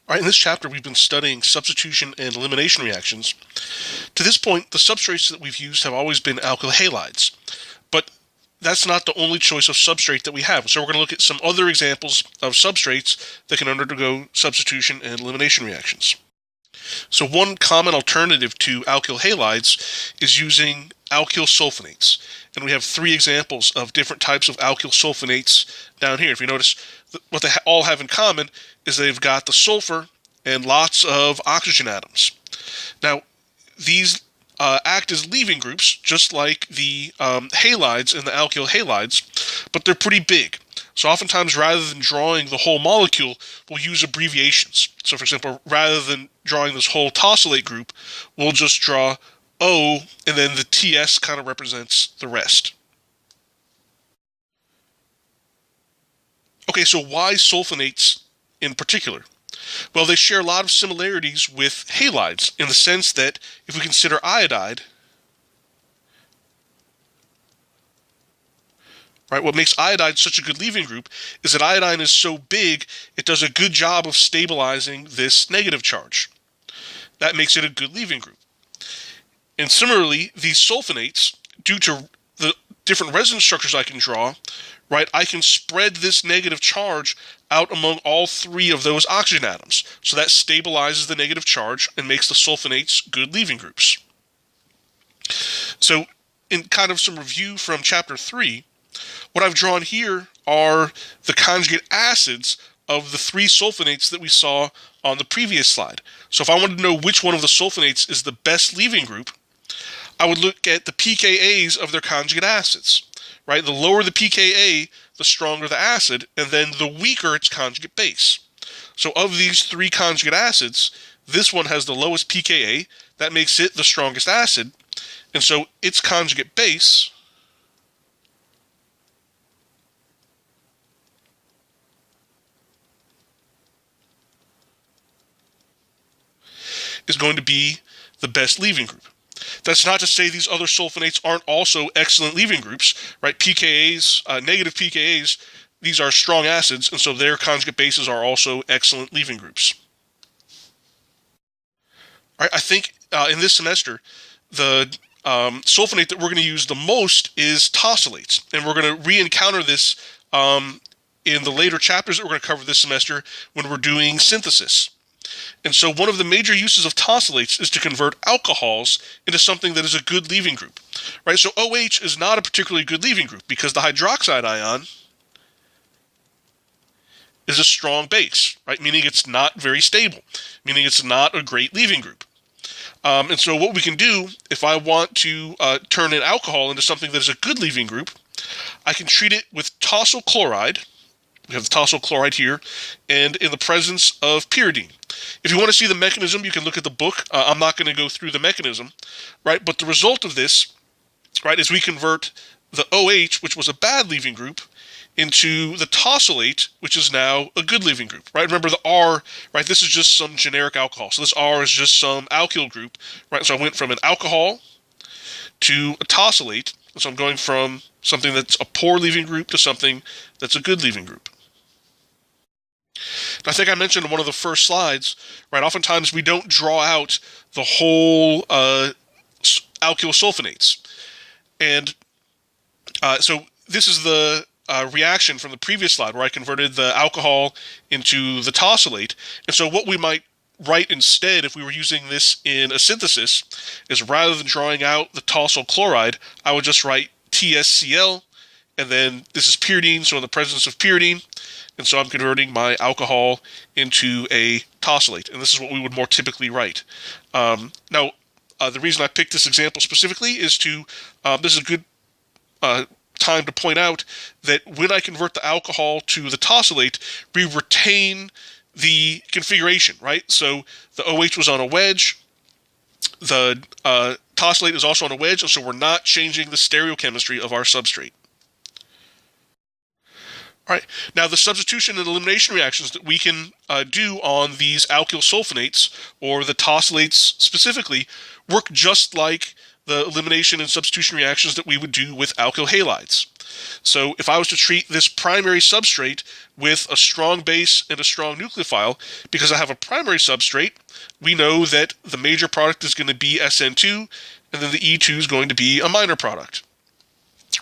All right, in this chapter, we've been studying substitution and elimination reactions. To this point, the substrates that we've used have always been alkyl halides, but that's not the only choice of substrate that we have. So we're going to look at some other examples of substrates that can undergo substitution and elimination reactions. So one common alternative to alkyl halides is using alkyl sulfonates. And we have three examples of different types of alkyl sulfonates down here. If you notice, what they all have in common is they've got the sulfur and lots of oxygen atoms. Now, these act as leaving groups, just like the halides and the alkyl halides, but they're pretty big. So oftentimes, rather than drawing the whole molecule, we'll use abbreviations. So for example, rather than drawing this whole tosylate group, we'll just draw O, and then the TS kind of represents the rest. Okay, so why sulfonates in particular? Well, they share a lot of similarities with halides in the sense that if we consider iodide, right, what makes iodide such a good leaving group is that iodine is so big, it does a good job of stabilizing this negative charge. That makes it a good leaving group. And similarly, these sulfonates, due to the different resonance structures I can draw, right, I can spread this negative charge out among all three of those oxygen atoms. So that stabilizes the negative charge and makes the sulfonates good leaving groups. So in kind of some review from chapter 3, what I've drawn here are the conjugate acids of the three sulfonates that we saw on the previous slide. So if I wanted to know which one of the sulfonates is the best leaving group, I would look at the pKa's of their conjugate acids. Right? The lower the pKa, the stronger the acid, and then the weaker its conjugate base. So of these three conjugate acids, this one has the lowest pKa. That makes it the strongest acid. And so its conjugate base is going to be the best leaving group. That's not to say these other sulfonates aren't also excellent leaving groups, right? pKa's, negative pKa's, these are strong acids, and so their conjugate bases are also excellent leaving groups. All right, I think in this semester, the sulfonate that we're going to use the most is tosylates, and we're going to re-encounter this in the later chapters that we're going to cover this semester when we're doing synthesis. And so one of the major uses of tosylates is to convert alcohols into something that is a good leaving group, right? So OH is not a particularly good leaving group because the hydroxide ion is a strong base, right? Meaning it's not very stable, meaning it's not a great leaving group. And so what we can do, if I want to turn an alcohol into something that is a good leaving group, I can treat it with tosyl chloride. We have the tosyl chloride here, and in the presence of pyridine. If you want to see the mechanism, you can look at the book. I'm not going to go through the mechanism, right? But the result of this, right, is we convert the OH, which was a bad leaving group, into the tosylate, which is now a good leaving group, right? Remember the R, right? This is just some generic alcohol. So this R is just some alkyl group, right? So I went from an alcohol to a tosylate. So I'm going from something that's a poor leaving group to something that's a good leaving group. I think I mentioned in one of the first slides, right, oftentimes we don't draw out the whole alkyl sulfonates. And so this is the reaction from the previous slide where I converted the alcohol into the tosylate. And so what we might write instead if we were using this in a synthesis is rather than drawing out the tosyl chloride, I would just write TSCl, and then this is pyridine, so in the presence of pyridine, and so I'm converting my alcohol into a tosylate, and this is what we would more typically write. Now, the reason I picked this example specifically is this is a good time to point out that when I convert the alcohol to the tosylate, we retain the configuration, right? So the OH was on a wedge, the tosylate is also on a wedge, and so we're not changing the stereochemistry of our substrate. All right, now the substitution and elimination reactions that we can do on these alkyl sulfonates, or the tosylates specifically, work just like the elimination and substitution reactions that we would do with alkyl halides. So if I was to treat this primary substrate with a strong base and a strong nucleophile, because I have a primary substrate, we know that the major product is going to be SN2, and then the E2 is going to be a minor product.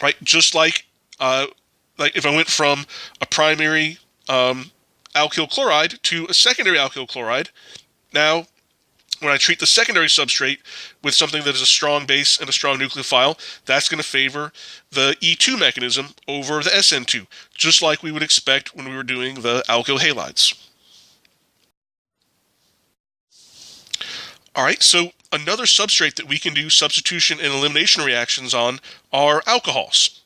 Right? Just like if I went from a primary alkyl chloride to a secondary alkyl chloride, now when I treat the secondary substrate with something that is a strong base and a strong nucleophile, that's going to favor the E2 mechanism over the SN2, just like we would expect when we were doing the alkyl halides. All right, so another substrate that we can do substitution and elimination reactions on are alcohols.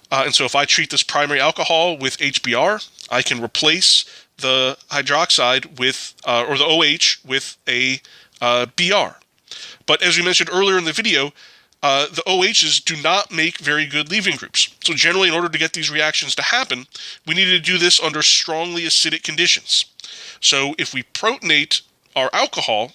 And so if I treat this primary alcohol with HBr, I can replace the hydroxide with, or the OH with a Br. But as we mentioned earlier in the video, the OHs do not make very good leaving groups. So generally, in order to get these reactions to happen, we need to do this under strongly acidic conditions. So if we protonate our alcohol,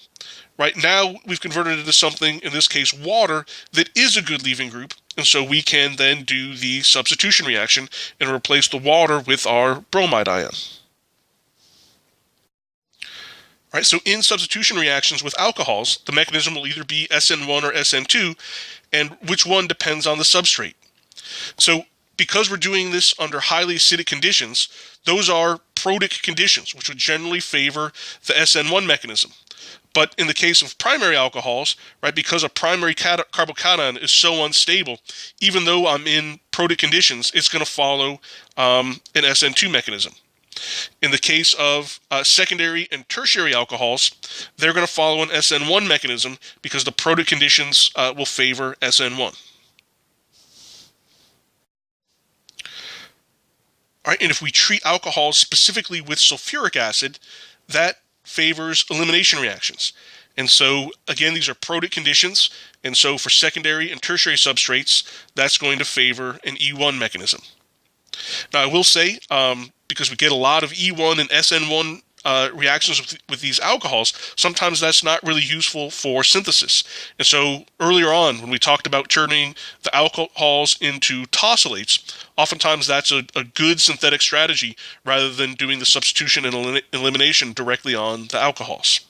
right now we've converted it into something, in this case water, that is a good leaving group, and so we can then do the substitution reaction and replace the water with our bromide ion. Right, so in substitution reactions with alcohols, the mechanism will either be SN1 or SN2, and which one depends on the substrate. So because we're doing this under highly acidic conditions, those are protic conditions, which would generally favor the SN1 mechanism. But in the case of primary alcohols, right, because a primary carbocation is so unstable, even though I'm in protic conditions, it's going to follow an SN2 mechanism. In the case of secondary and tertiary alcohols, they're going to follow an SN1 mechanism because the protic conditions will favor SN1. All right, and if we treat alcohols specifically with sulfuric acid, that favors elimination reactions. And so, again, these are protic conditions, and so for secondary and tertiary substrates, that's going to favor an E1 mechanism. Now, I will say, because we get a lot of E1 and SN1 reactions with these alcohols, sometimes that's not really useful for synthesis. And so earlier on, when we talked about turning the alcohols into tosylates, oftentimes that's a good synthetic strategy rather than doing the substitution and elimination directly on the alcohols.